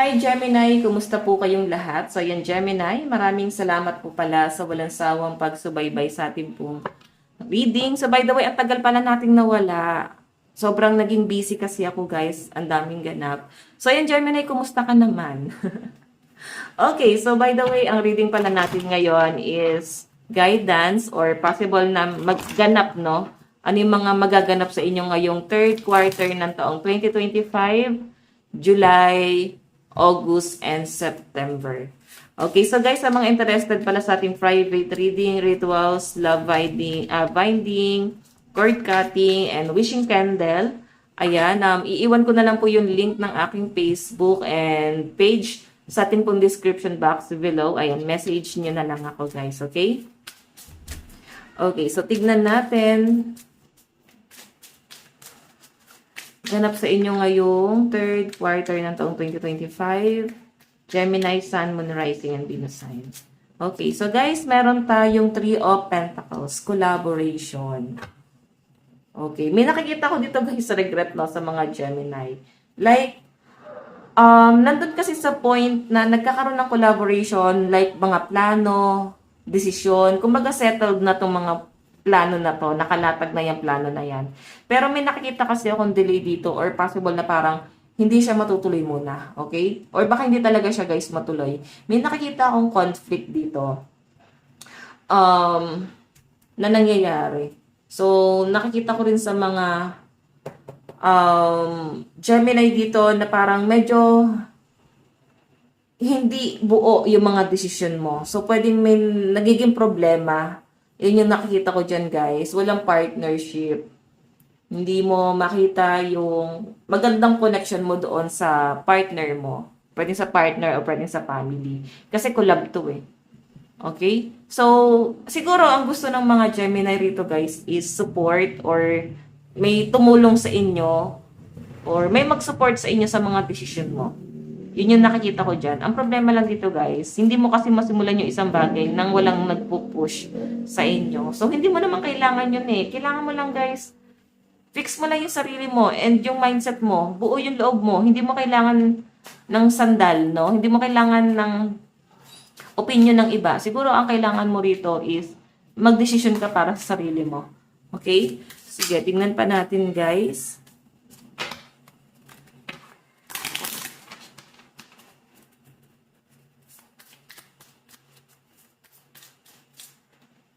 Hi Gemini, kumusta po kayong lahat? So yan Gemini, maraming salamat po pala sa walang sawang pagsubaybay sa ating pong reading. So by the way, ang tagal pala nating nawala. Sobrang naging busy kasi ako guys, ang daming ganap. So yan Gemini, kumusta ka naman? Okay, so by the way, ang reading pala natin ngayon is guidance or possible na magganap, no? Ano yung mga magaganap sa inyo ngayong third quarter ng taong 2025, July, August, and September. Okay, so guys, sa mga interested pala sa ating private reading, rituals, love binding, cord cutting, and wishing candle, ayan, iiwan ko na lang po yung link ng aking Facebook and page sa ating pong description box below. Ayan, message nyo na lang ako guys, okay? Okay, so tignan natin. Ganap sa inyo ngayong third quarter ng taong 2025. Gemini, Sun, Moon, Rising, and Venus sign. Okay, so guys, meron tayong Three of Pentacles, collaboration. Okay, may nakikita ko dito guys sa regret no, sa mga Gemini. Like, nandun kasi sa point na nagkakaroon ng collaboration, like mga plano, desisyon, kumbaga settled na itong mga plano na to, nakalatag na yung plano na yan. Pero may nakikita kasi akong delay dito or possible na parang hindi siya matutuloy muna, okay? Or baka hindi talaga siya guys matuloy. May nakikita akong conflict dito na nangyayari. So, nakikita ko rin sa mga Gemini dito na parang medyo hindi buo yung mga decision mo. So, pwedeng may nagiging problema. Yun yung nakikita ko dyan, guys. Walang partnership. Hindi mo makita yung magandang connection mo doon sa partner mo. Pwede sa partner o pwede sa family. Kasi collab to eh. Okay? So, siguro ang gusto ng mga Gemini rito, guys, is support or may tumulong sa inyo or may mag-support sa inyo sa mga decision mo. Yun yung nakikita ko dyan. Ang problema lang dito guys, hindi mo kasi masimulan yung isang bagay nang walang nagpo-push sa inyo. So, hindi mo naman kailangan yun eh. Kailangan mo lang guys, fix mo lang yung sarili mo and yung mindset mo, buo yung loob mo. Hindi mo kailangan ng sandal, no? Hindi mo kailangan ng opinion ng iba. Siguro ang kailangan mo rito is mag-decision ka para sa sarili mo. Okay? Sige, tingnan pa natin guys.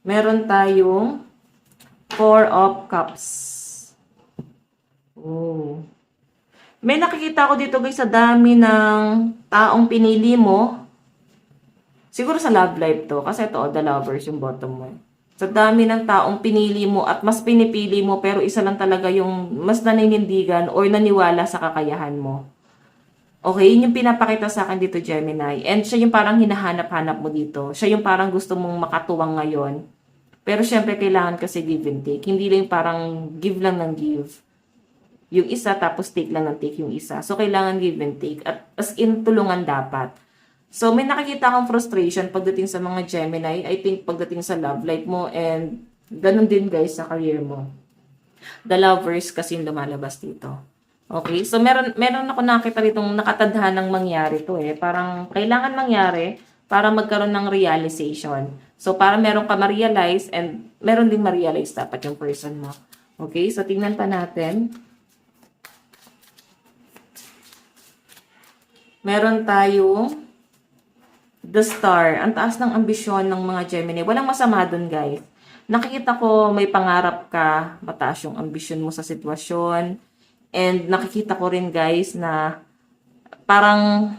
Meron tayong Four of Cups. Oh. May nakikita ko dito guys sa dami ng taong pinili mo. Siguro sa love life to. Kasi ito, the lovers yung bottom mo. Sa dami ng taong pinili mo at mas pinipili mo pero isa lang talaga yung mas naninindigan or naniwala sa kakayahan mo. Okay, yun yung pinapakita sa akin dito, Gemini. And siya yung parang hinahanap-hanap mo dito. Siya yung parang gusto mong makatuwang ngayon. Pero syempre, kailangan kasi give and take. Hindi lang parang give lang ng give. Yung isa, tapos take lang ng take yung isa. So, kailangan give and take. At as in, tulungan dapat. So, may nakikita akong frustration pagdating sa mga Gemini. I think pagdating sa love life mo. And ganun din guys sa career mo. The lovers kasi yung lumalabas dito. Okay, so meron ako nakita ritong nakatadhanang mangyari to eh. Parang kailangan mangyari para magkaroon ng realization. So para meron ka ma-realize and meron din ma-realize dapat yung person mo. Okay, so tingnan pa natin. Meron tayong the star. Ang taas ng ambisyon ng mga Gemini. Walang masama dun guys. Nakikita ko may pangarap ka, mataas yung ambisyon mo sa sitwasyon. And nakikita ko rin guys na parang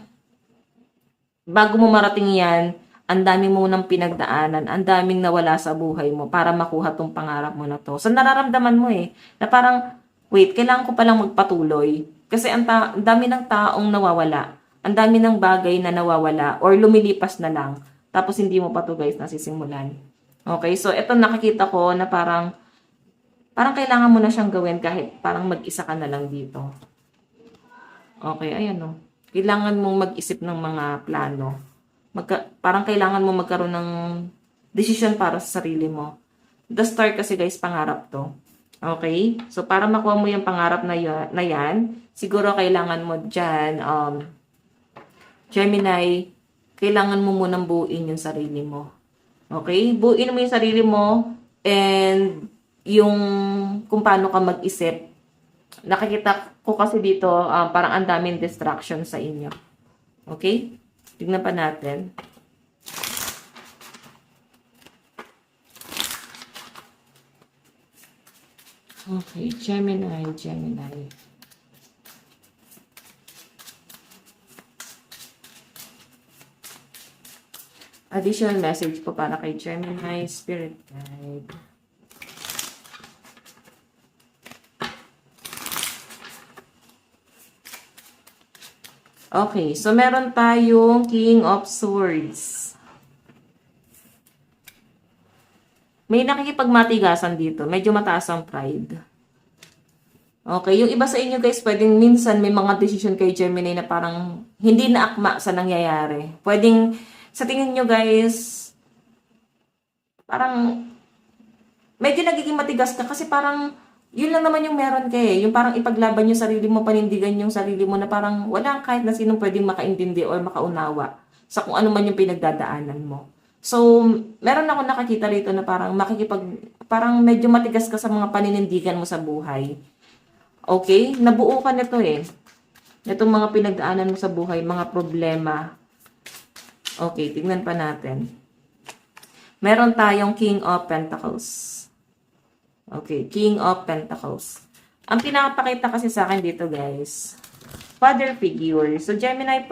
bago mo marating yan, ang dami mo nang pinagdaanan, ang daming nawala sa buhay mo para makuha tong pangarap mo na to. So nararamdaman mo eh, na parang, wait, kailangan ko palang magpatuloy. Kasi ang dami ng taong nawawala. Ang dami ng bagay na nawawala or lumilipas na lang. Tapos hindi mo pa to guys nasisimulan. Okay, so ito nakikita ko na parang kailangan mo na siyang gawin kahit parang mag-isa ka na lang dito. Okay, ayan o. Kailangan mong mag-isip ng mga plano. Parang kailangan mo magkaroon ng decision para sa sarili mo. The Star kasi guys, pangarap to. Okay? So, para makuha mo yung pangarap na yan, siguro kailangan mo dyan, Gemini, kailangan mo munang buuin yung sarili mo. Okay? Buuin mo yung sarili mo and yung kung paano ka mag-isip. Nakikita ko kasi dito, parang ang daming distraction sa inyo. Okay? Tignan pa natin. Okay, Gemini, Gemini. Additional message po para kay Gemini, Spirit Guide. Okay, so meron tayong King of Swords. May nakikipagmatigasan dito. Medyo mataas ang pride. Okay, yung iba sa inyo guys, pwedeng minsan may mga decision kay Gemini na parang hindi na akma sa nangyayari. Pwedeng, sa tingin nyo guys, parang medyo nagiging matigas ka kasi parang yun lang naman yung meron ka eh. Yung parang ipaglaban yung sarili mo, panindigan yung sarili mo na parang walang kahit na sinong pwedeng makaintindi or makaunawa sa kung ano man yung pinagdadaanan mo. So, meron ako nakakita rito na parang parang medyo matigas ka sa mga paninindigan mo sa buhay. Okay? Nabuo ka nito eh. Itong mga pinagdaanan mo sa buhay, mga problema. Okay, tingnan pa natin. Meron tayong King of Pentacles. Okay, King of Pentacles. Ang pinapakita kasi sa akin dito guys, father figure. So, Gemini,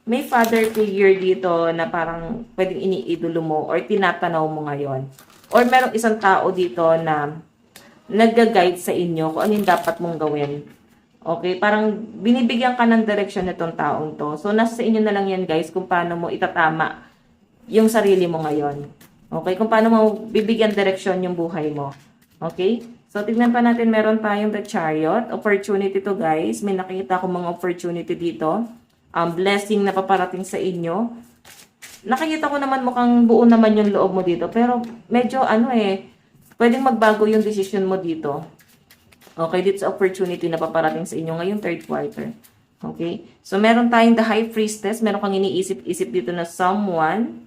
may father figure dito na parang pwedeng iniidolo mo or tinatanaw mo ngayon. Or merong isang tao dito na nag-guide sa inyo kung ano yung dapat mong gawin. Okay, parang binibigyan ka ng direction nitong taong to. So, nasa inyo na lang yan guys kung paano mo itatama yung sarili mo ngayon. Okay, kung paano mo bibigyan direction yung buhay mo. Okay? So, tignan pa natin, meron tayong the Chariot. Opportunity to guys. May nakikita ko mga opportunity dito. Blessing na paparating sa inyo. Nakikita ko naman mukhang buo naman yung loob mo dito. Pero medyo pwedeng magbago yung decision mo dito. Okay, dito sa opportunity na paparating sa inyo ngayong third quarter. Okay? So, meron tayong the High Priestess. Meron kang iniisip-isip dito na someone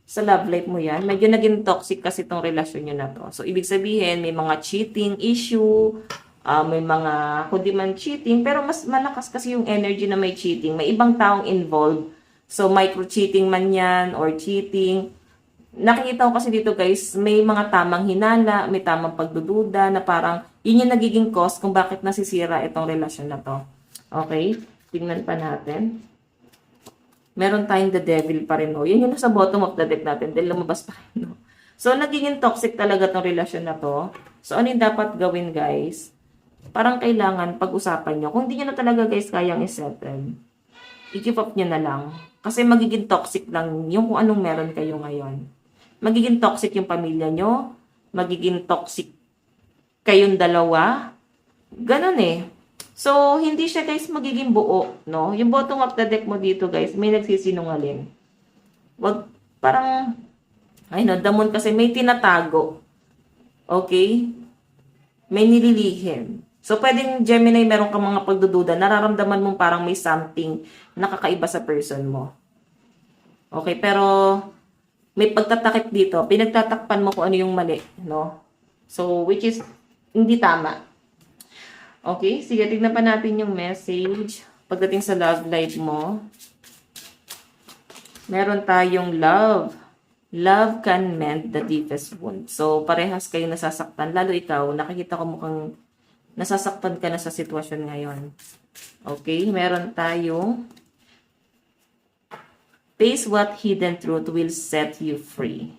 sa love life mo yan. Medyo naging toxic kasi itong relasyon nyo na to. So, ibig sabihin, may mga cheating issue, may mga, kundi man cheating, pero mas malakas kasi yung energy na may cheating. May ibang taong involved. So, micro-cheating man yan or cheating. Nakikita ko kasi dito guys, may mga tamang hinala, may tamang pagdududa na parang yun yung nagiging cause kung bakit nasisira itong relasyon na to. Okay? Tingnan pa natin. Meron tayong the devil pa rin. No? Yun yung nasa bottom of the deck natin. Dahil lumabas pa rin. No? So, nagiging toxic talaga itong relasyon na to. So, ano yung dapat gawin guys? Parang kailangan pag-usapan nyo. Kung hindi nyo na talaga guys kayang isettle, i-keep up nyo na lang. Kasi magiging toxic lang yung kung anong meron kayo ngayon. Magiging toxic yung pamilya nyo. Magiging toxic kayong dalawa. Ganon eh. So, hindi siya guys magiging buo. No? Yung bottom of the deck mo dito guys, may nagsisinungaling. Wag, parang, damon kasi may tinatago. Okay? May nililihim. So, pwedeng Gemini, meron kang mga pagdududa, nararamdaman mong parang may something nakakaiba sa person mo. Okay, pero may pagtatakip dito, pinagtatakpan mo kung ano yung mali, no? So, which is hindi tama. Okay, sige, tignan pa natin yung message pagdating sa love life mo. Meron tayong love. Love can mend the deepest wound. So, parehas kayo nasasaktan. Lalo ikaw, nakikita ko mukhang nasasaktan ka na sa sitwasyon ngayon. Okay, meron tayong face what hidden truth will set you free.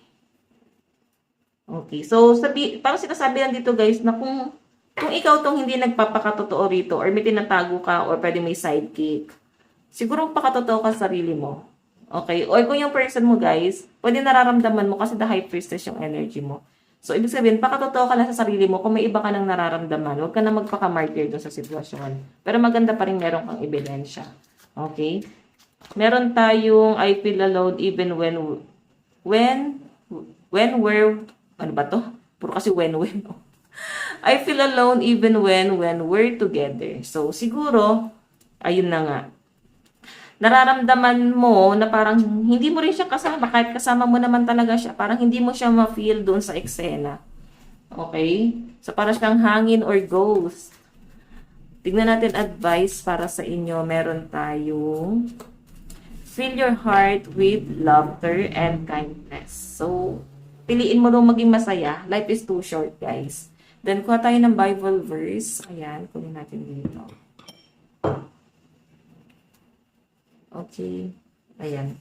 Okay, so parang sinasabi lang dito guys na kung ikaw tong hindi nagpapakatotoo rito or may tinatago ka or pwede may sidekick, siguro pakatotoo ka sa sarili mo. Okay, or kung yung person mo guys, pwede nararamdaman mo kasi the high priestess yung energy mo. So, ibig sabihin, pakatotoo ka na sa sarili mo kung may iba ka nang nararamdaman. Huwag ka na magpaka-martyr doon sa sitwasyon. Pero maganda pa rin meron kang ebidensya. Okay? Meron tayong I feel alone even when, where, ano ba to? Puro kasi when. I feel alone even when we're together. So, siguro, ayun na nga. nararamdaman mo na parang hindi mo rin siya kasama, kahit kasama mo naman talaga siya, parang hindi mo siya ma-feel doon sa eksena. Okay? So, parang siyang hangin or ghost. Tignan natin advice para sa inyo. Meron tayong fill your heart with laughter and kindness. So, piliin mo daw maging masaya. Life is too short, guys. Then, kuha tayo ng Bible verse. Ayan, kunin natin dito. Okay. Ayan.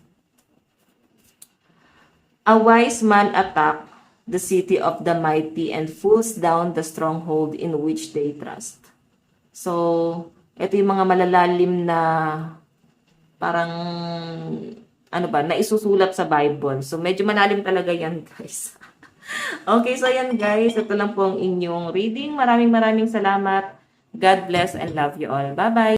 A wise man attack the city of the mighty and pulls down the stronghold in which they trust. So, ito yung mga malalalim na parang ano ba, naisusulat sa Bible. So, medyo malalim talaga yan, guys. Okay, so yan, guys. Ito lang po ang inyong reading. Maraming salamat. God bless and love you all. Bye-bye.